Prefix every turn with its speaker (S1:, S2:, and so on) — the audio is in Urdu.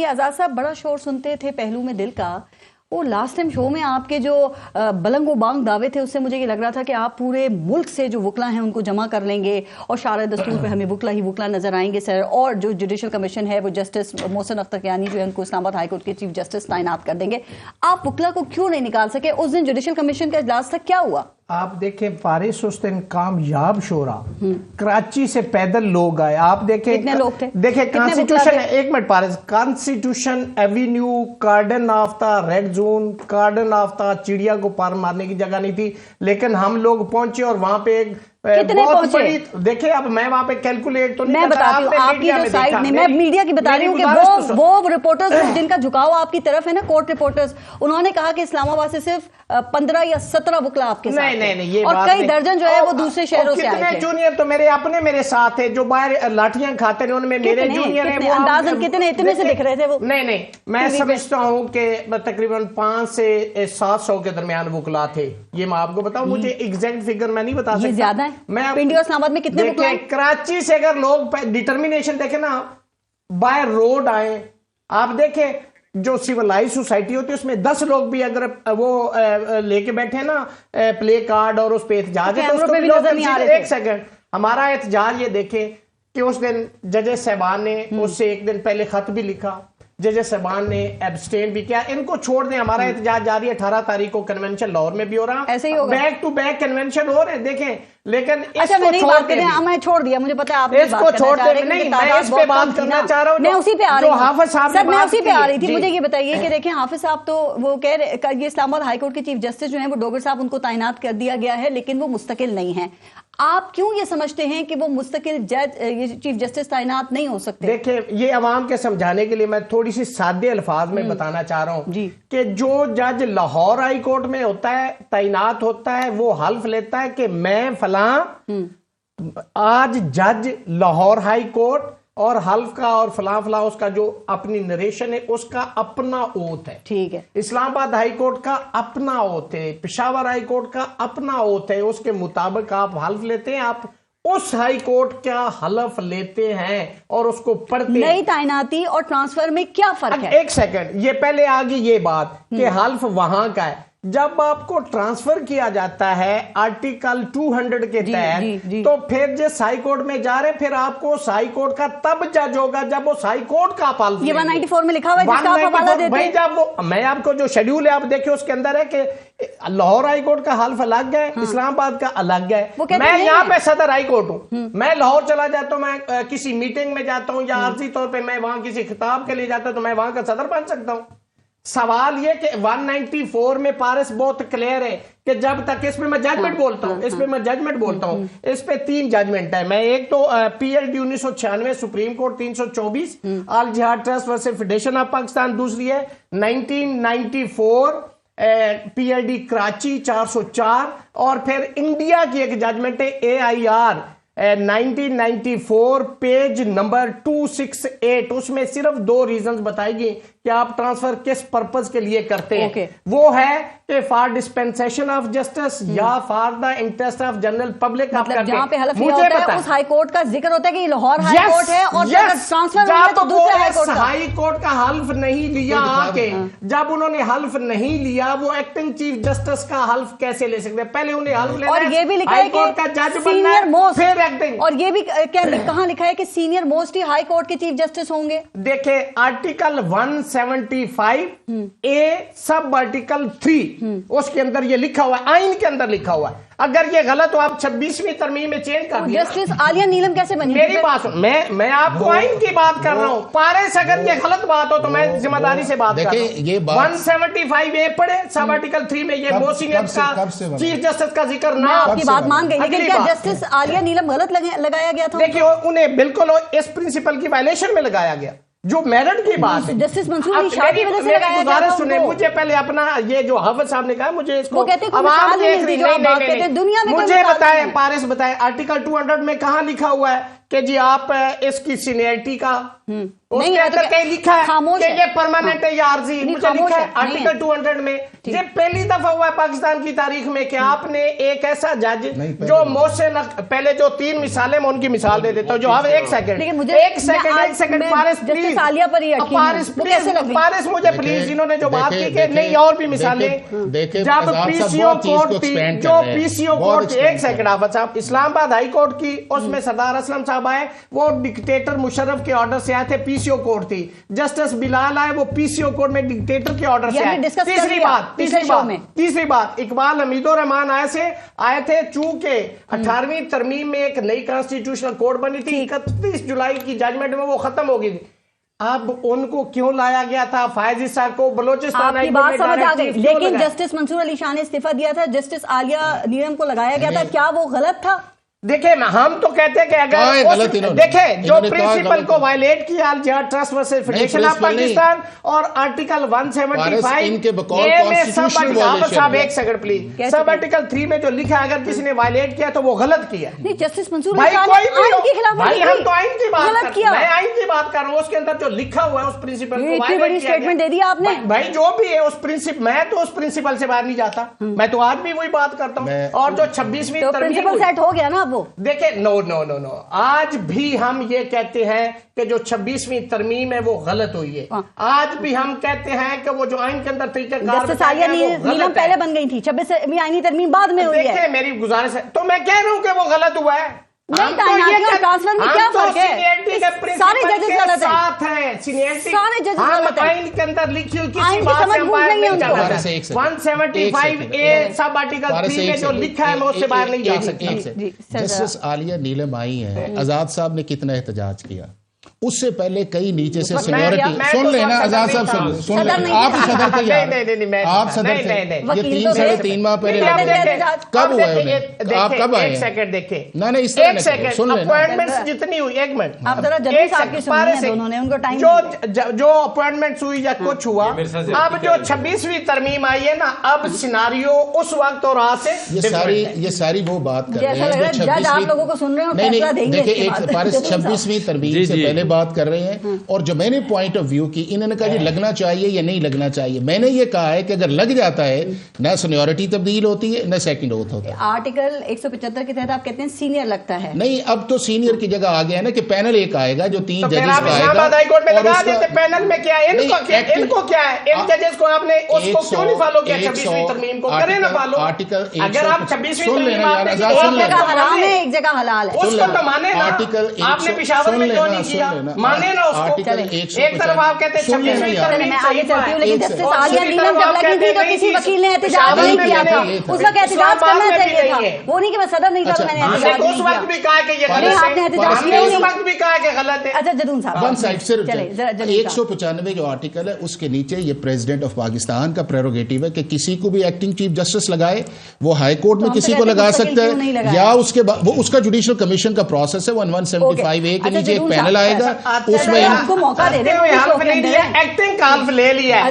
S1: یہ آزاد صاحب بڑا شور سنتے تھے پہلو میں دل کا، وہ لاسٹ ٹائم شو میں آپ کے جو بلنگ و بانگ دعوے تھے اس سے مجھے یہ لگ رہا تھا کہ آپ پورے ملک سے جو وکلا ہیں ان کو جمع کر لیں گے اور شارع دستور پہ ہمیں وکلا ہی وکلا نظر آئیں گے سر، اور جو جوڈیشل کمیشن ہے وہ جسٹس محسن اختر کیانی جو ہے ان کو اسلام آباد ہائی کورٹ کے چیف جسٹس تعینات کر دیں گے. آپ وکلا کو کیوں نہیں نکال سکے؟ اس دن جوڈیشل کمیشن کا اجلاس تک کیا ہوا؟
S2: آپ دیکھیں فارس اس دن کامیاب شورا، کراچی سے پیدل لوگ آئے. آپ دیکھیں
S1: کتنے لوگ تھے؟
S2: دیکھیں کانسٹیٹیوشن، ایک منٹ فارس، constitution avenue, cordon of the red zone, cordon of the چڑیا کو پار مارنے کی جگہ نہیں تھی، لیکن ہم لوگ پہنچے اور وہاں پہ ایک بہت بڑی، دیکھیں اب میں وہاں پہ کیلکولیٹ تو نہیں،
S1: میں بتاتی ہوں آپ کی جو سائٹ نہیں، میں میڈیا کی بتا رہی ہوں کہ وہ رپورٹرز جن کا جھکاؤ آپ کی طرف ہے نا، کورٹ رپورٹرز، انہوں نے کہا کہ اسلام آباد سے صرف 15 یا 17 وکلا آپ کے ساتھ
S2: نہیں،
S1: اور کئی درجن جو ہے وہ دوسرے شہروں سے آئے تھے.
S2: جونیئر تو میرے اپنے میرے ساتھ ہیں جو باہر لاٹھیاں کھاتے ہیں، ان میں میرے جونیئر ہیں. وہ
S1: اندازن کتنے اتنے سے دکھ رہے تھے وہ؟
S2: نہیں، میں سمجھتا ہوں کہ تقریباً 500 سے 700 کے درمیان وکلا تھے. یہ میں آپ کو بتاؤں، مجھے ایگزیکٹ فگر میں نہیں بتا سکتا.
S1: یہ زیادہ ہے. پنڈی اور اسلام آباد میں کتنے وکلا ہیں؟
S2: کراچی سے اگر لوگ ڈیٹرمینیشن دیکھیں نا، باہر روڈ آئے، آپ دیکھیں جو سیولائز سوسائٹی ہوتی ہے اس میں 10 لوگ بھی اگر وہ لے کے بیٹھے نا پلے کارڈ اور اس پہ احتجاج ہے تو ایک سیکنڈ ہمارا احتجاج یہ دیکھیں کہ اس دن ججز صاحبان نے اس سے ایک دن پہلے خط بھی لکھا، ججز صاحبان نے ایبسٹین بھی کیا. ان کو چھوڑ دیں، ہمارا احتجاج جاری ہے. 18 تاریخ کو کنونشن لاہور میں بھی ہو رہا، بیک ٹو بیک کنونشن ہو رہے ہیں. دیکھیں لیکن اس کو
S1: چھوڑ دیا، مجھے پتا ہے آپ
S2: اس کو چھوڑ دیں. نہیں، میں اس پہ بات کرنا چاہ رہا ہوں.
S1: میں اسی پہ آ رہی ہوں
S2: حافظ صاحب
S1: سر، میں اسی پہ آ رہی تھی. مجھے یہ بتائیے کہ دیکھیں حافظ صاحب تو وہ کہہ رہے یہ اسلام آباد ہائی کورٹ کے چیف جسٹس جو ہیں وہ ڈوگر صاحب ان کو تعینات کر دیا گیا ہے، لیکن وہ مستقل نہیں ہیں. آپ کیوں یہ سمجھتے ہیں کہ وہ مستقل جج چیف جسٹس تعینات نہیں ہو سکتے؟
S2: دیکھیں یہ عوام کے سمجھانے کے لیے میں تھوڑی سی سادے الفاظ میں بتانا چاہ رہا ہوں کہ جو جج لاہور ہائی کورٹ میں ہوتا ہے، تعینات ہوتا ہے، وہ حلف لیتا ہے کہ میں فلاں آج جج لاہور ہائی کورٹ، اور حلف کا اور فلاں فلاں اس کا جو اپنی نریشن ہے اس کا اپنا اوتھ ہے. ٹھیک ہے. اسلام آباد ہائی کورٹ کا اپنا اوتھ ہے، پشاور ہائی کورٹ کا اپنا اوتھ ہے. اس کے مطابق آپ حلف لیتے ہیں، آپ اس ہائی کورٹ کا حلف لیتے ہیں اور اس کو پڑھتے ہیں.
S1: نئی تعیناتی اور ٹرانسفر میں کیا فرق ہے؟
S2: ایک سیکنڈ، یہ پہلے آگے یہ بات کہ حلف وہاں کا ہے. جب آپ کو ٹرانسفر کیا جاتا ہے آرٹیکل 200 کے تحت تو پھر جس ہائی کورٹ میں جا رہے ہیں پھر آپ کو ہائی کورٹ کا تب جج ہوگا جب اس ہائی کورٹ کا آپ حلف.
S1: یہ 194 میں لکھا ہوا ہے جس کا آپ حوالہ دیتے ہیں.
S2: جب وہ میں آپ کو جو شیڈیول ہے آپ دیکھیں اس کے اندر ہے کہ لاہور ہائی کورٹ کا حلف الگ ہے، اسلام آباد کا الگ ہے. میں یہاں پہ صدر ہائی کورٹ ہوں، میں لاہور چلا جاتا ہوں، میں کسی میٹنگ میں جاتا ہوں یا عارضی طور پہ میں وہاں کسی خطاب کے لیے جاتا ہوں تو میں وہاں کا صدر بن سکتا ہوں. سوال یہ کہ 194 میں پارس بہت کلیئر ہے کہ جب تک اس میں میں ججمنٹ بولتا ہوں، اس پہ میں ججمنٹ بولتا ہوں، اس پہ 3 ججمنٹ ہے. میں ایک تو P L D 1996 supreme court 324 Al Jehad trust versus federation of Pakistan, دوسری ہے 1994 پی ایل ڈی کراچی 404، اور پھر انڈیا کی ایک ججمنٹ ہے اے آئی آر 1994 پیج نمبر 268. اس میں صرف 2 ریزنز بتائی گئی کہ آپ ٹرانسفر کس پرپز کے لیے کرتے ہیں. وہ ہے کہ فار ڈسپینسیشن آف جسٹس یا for the interest of general public.
S1: جہاں پہ حلف لیا ہوتا ہے اس ہائی کورٹ کا ذکر ہوتا ہے کہ یہ لاہور ہائی کورٹ ہے، اور ٹرانسفر ہوتا ہے تو دوسرے ہائی کورٹ کا.
S2: ہائی کورٹ کا حلف نہیں لیا آکے، جب انہوں نے حلف نہیں لیا وہ ایکٹنگ چیف جسٹس کا حلف کیسے لے سکتے؟ پہلے انہیں حلف لینا ہے،
S1: اور یہ بھی لکھا ہے کہ سینئر موسٹ، اور یہ بھی کہاں لکھا ہے کہ سینئر موسٹ ہی ہائی کورٹ کے چیف جسٹس ہوں گے. دیکھیں
S2: آرٹیکل 175 اے سب آرٹیکل 3 اس کے اندر یہ لکھا ہوا ہے، آئین کے اندر لکھا ہوا ہے. اگر یہ غلط ہو آپ 26ویں ترمیم میں چینج کر دیں.
S1: جسٹس عالیہ نیلم کیسے بنی؟
S2: میری بات میں آپ کو آئین کی بات کر رہا ہوں. پارس اگر یہ غلط بات ہو تو میں ذمہ داری سے بات کر رہا ہوں. 175 اے پڑھے سب آرٹیکل 3 میں یہ موسینیت کا چیف جسٹس کا ذکر نہ.
S1: آپ کی بات مان گئی، لیکن کیا جسٹس عالیہ نیلم غلط لگایا گیا تھا؟
S2: دیکھیے انہیں بالکل اس پرنسپل کی وائلیشن میں لگایا گیا جو میرٹ کی بات ہے.
S1: جسٹس منصور علی شاہ کی وجہ سے لگایا گیا تھا.
S2: سنیں مجھے پہلے اپنا یہ جو حافظ صاحب نے کہا مجھے اس کو
S1: دنیا میں
S2: مجھے بتائیں پارس بتائیں آرٹیکل 200 میں کہاں لکھا ہوا ہے کہ جی آپ اس کی سینئرٹی کا اس کے اندر کہیں لکھا ہے کہ یہ پرماننٹ ہے یا عارضی. مجھے لکھا ہے آرٹیکل 200 میں یہ پہلی دفعہ ہوا ہے پاکستان کی تاریخ میں کہ آپ نے ایک ایسا جج جو محسن پہلے جو 3 مثالیں میں ان کی مثال دے دیتا ہوں جو ایک سیکنڈ پارس مجھے پلیز انہوں نے جو بات کی کہ نہیں اور بھی مثالیں جب پی سی او کورٹ تھی جو پی سی او کورٹ تھی 1 سیکنڈ آفت صاحب اسلام آباد ہائی کورٹ کی اس میں سردار اسلم صاحب آئے وہ ڈکٹیٹر مشرف کے آرڈر سے آئے تھے پی سی او کورٹ تھی جسٹس بلال آئے وہ پی سی او کورٹ میں ڈکٹیٹر کے آرڈر سے آئے. تیسری بات اقبال حمید الرحمان آئے تھے چونکہ 18ویں ترمیم میں ایک نئی کانسٹیٹیوشنل کوڈ بنی تھی 31 جولائی کی ججمنٹ میں وہ ختم ہو گئی تھی. اب ان کو کیوں لایا گیا تھا فائز صاحب کو بلوچستان
S1: آپ کی بات سمجھ آ گئی لیکن جسٹس منصور علی شاہ نے استعفیٰ دیا تھا جسٹس عالیہ نیلم کو لگایا گیا تھا کیا وہ غلط تھا؟
S2: دیکھیں ہم تو کہتے ہیں کہ اگر دیکھیں جو پرنسپل کو وائلیٹ کیا Al-Jehad trust versus federation of Pakistan اور آرٹیکل 175 یہ میں سب ایک سیکنڈ پلیز سب آرٹیکل 3 میں جو لکھا ہے اگر کسی نے وائلیٹ کیا تو وہ غلط کیا.
S1: نہیں جسٹس منصور علی شاہ نے آئین کی خلاف ورزی کی.
S2: ہم تو آئین کی بات کر رہے ہیں میں آئین کی بات کر رہا ہوں اس کے اندر جو لکھا ہوا ہے اس پرنسپل کو
S1: اتنی بڑی سٹیٹمنٹ دے دی آپ نے.
S2: بھائی جو بھی ہے اس پرنسپل میں تو اس پرنسپل سے باہر نہیں جاتا میں تو آج بھی وہی بات کرتا ہوں اور جو 26ویں
S1: پرنسپل سیٹ ہو گیا نا وہ
S2: دیکھیں نو آج بھی ہم یہ کہتے ہیں کہ جو 26ویں ترمیم ہے وہ غلط ہوئی ہے. آج بھی ہم کہتے ہیں کہ وہ جو آئین کے اندر طریقہ کار
S1: جسٹس عالیہ نیلم پہلے بن گئی تھی 26ویں آئینی ترمیم بعد میں ہوئی ہے.
S2: دیکھیں میری گزارش ہے تو میں کہہ رہا ہوں کہ وہ غلط ہوا ہے.
S1: سارے ججز غلط ہیں سارے ججز غلط ہیں
S2: آئین کے اندر لکھی ہوئی کسی بات سے باہر نہیں جانا ہے. 175A سب آرٹیکل 3 میں جو لکھا ہے میں اس سے باہر نہیں جا سکتی.
S3: جسٹس عالیہ نیلم آئی ہیں آزاد صاحب نے کتنا احتجاج کیا اس سے پہلے کئی نیچے سے سینیورٹی سن لینا آزاد صاحب سن لینا آپ صدر تھے یار آپ صدر تھے یہ 3.5 ماہ پہلے کب ہوئے انہیں آپ کب آئے
S2: ایک سیکنڈ دیکھیں
S3: نہ اس طرح سن لینا
S2: اپوائنٹمنٹس جتنی ہوئی ایک منٹ
S1: آپ ذرا جلدی صاحب کی سنیے دونوں نے ان کو ٹائم
S2: جو اپوائنٹمنٹس ہوئی یا کچھ ہوا اب جو 26ویں ترمیم آئی ہے نا اب سیناریو اس وقت اور آج سے
S3: یہ ساری وہ بات کر رہے ہیں
S1: جج آپ لوگوں کو سن رہے ہیں فیصلہ دیں گے.
S3: دیکھیں ایک فارس 26ویں ترمیم سے پہلے بات کر رہے ہیں اور جو میں نے پوائنٹ آف ویو کی انہوں نے کہا یہ لگنا چاہیے یا نہیں لگنا چاہیے. میں نے یہ کہا ہے کہ اگر لگ جاتا ہے نہ سینیورٹی تبدیل ہوتی ہے نہ سیکنڈ اوتھ ہوتا ہے.
S1: آرٹیکل 175 کے تحت آپ کہتے ہیں سینئر لگتا ہے
S3: نہیں اب تو سینئر کی جگہ آ گیا ہے نا کہ پینل ایک آئے گا جو 3 ججز کا آئے گا
S2: پینل میں کیا ہے ان کو کیا ہے ان ججز کو آپ نے اس کو کیوں نہیں فالو کیا 26ویں ترمیم کو کریں نا فالو.
S3: آرٹیکل
S2: اگر آپ 26ویں ترمیم
S1: ایک جگہ حرام ہے ایک جگہ حلال ہے
S2: اس کو تو مانے نا. آپ نے پشاور میں کیوں نہیں کیا مانے نا اس کو. ایک طرف آپ کہتے ہیں 26ویں ترمیم
S1: میں آگے چلتی ہوں لیکن جسٹس عالیہ نیلم جب لگی تھی تو کسی وکیل نے احتجاج نہیں کیا تھا اس وقت احتجاج کرنا چاہیے تھا وہ نہیں کہ میں صدر نہیں تھا میں نے احتجاج نہیں
S2: اس وقت بھی کہا کہ یہ غلط ہے آپ نے اس وقت بھی کہا کہ غلط ہے.
S1: اچھا جدون صاحب
S3: ون سائڈ صرف 195 جو آرٹیکل ہے اس کے نیچے یہ پریزیڈنٹ آف پاکستان کا پریروگیٹو ہے کہ کسی کو بھی ایکٹنگ چیف جسٹس لگائے وہ ہائی کورٹ میں کسی کو لگا سکتا ہے یا اس کے بعد وہ اس کا جوڈیشل کمیشن کا پروسیس ہے 175A کے نیچے ایک پینل آئے گا اس میں
S1: آپ کو موقع دے دیں
S2: ایکٹنگ کالف لے لیا